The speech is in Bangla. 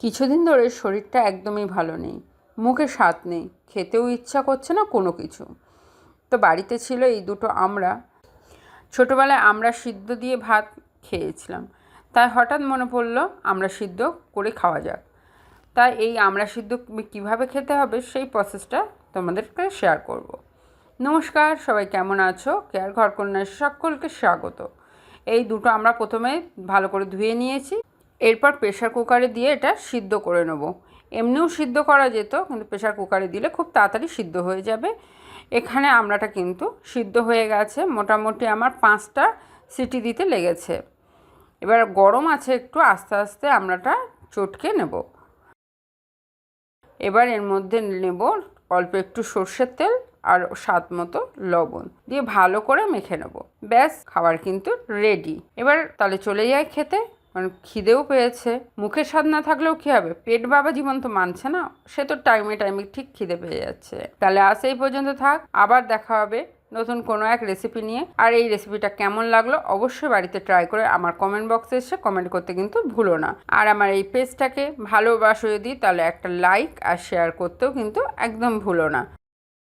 কিছুদিন ধরে শরীরটা একদমই ভালো নেই, মুখে স্বাদ নেই, খেতেও ইচ্ছা করছে না কোনো কিছু। তো বাড়িতে ছিল এই দুটো আমড়া। ছোটোবেলায় আমড়া সিদ্ধ দিয়ে ভাত খেয়েছিলাম, তাই হঠাৎ মনে পড়লো আমড়া সিদ্ধ করে খাওয়া যাক। তাই এই আমড়া সিদ্ধ কীভাবে খেতে হবে সেই প্রসেসটা তোমাদেরকে শেয়ার করব। নমস্কার, সবাই কেমন আছো? কেয়ার ঘরকন্যায় সকলকে স্বাগত। এই দুটো আমরা প্রথমে ভালো করে ধুয়ে নিয়েছি, এরপর প্রেশার কুকারে দিয়ে এটা সিদ্ধ করে নেব। এমনিও সিদ্ধ করা যেত, কিন্তু প্রেশার কুকারে দিলে খুব তাড়াতাড়ি সিদ্ধ হয়ে যাবে। এখানে আমড়াটা কিন্তু সিদ্ধ হয়ে গেছে, মোটামুটি আমার 5টা সিটি দিতে লেগেছে। এবার গরম আছে, একটু আস্তে আস্তে আমড়াটা চটকে নেব। এবার এর মধ্যে নেব অল্প একটু সর্ষের তেল আর স্বাদ মতো লবণ দিয়ে ভালো করে মেখে নেব। ব্যাস, খাবার কিন্তু রেডি। এবার তাহলে চলে যায় খেতে, কারণ খিদেও পেয়েছে। মুখে স্বাদ না থাকলেও কী হবে, পেট বাবা জীবন তো মানছে না, সে তো টাইমে টাইমে ঠিক খিদে পেয়ে যাচ্ছে। তাহলে আজ এই পর্যন্ত থাক, আবার দেখা হবে নতুন কোনো এক রেসিপি নিয়ে। আর এই রেসিপিটা কেমন লাগলো অবশ্যই বাড়িতে ট্রাই করে আমার কমেন্ট বক্সে এসে কমেন্ট করতে কিন্তু ভুলো না। আর আমার এই পেজটাকে ভালোবাসো যদি, তাহলে একটা লাইক আর শেয়ার করতেও কিন্তু একদম ভুলো না।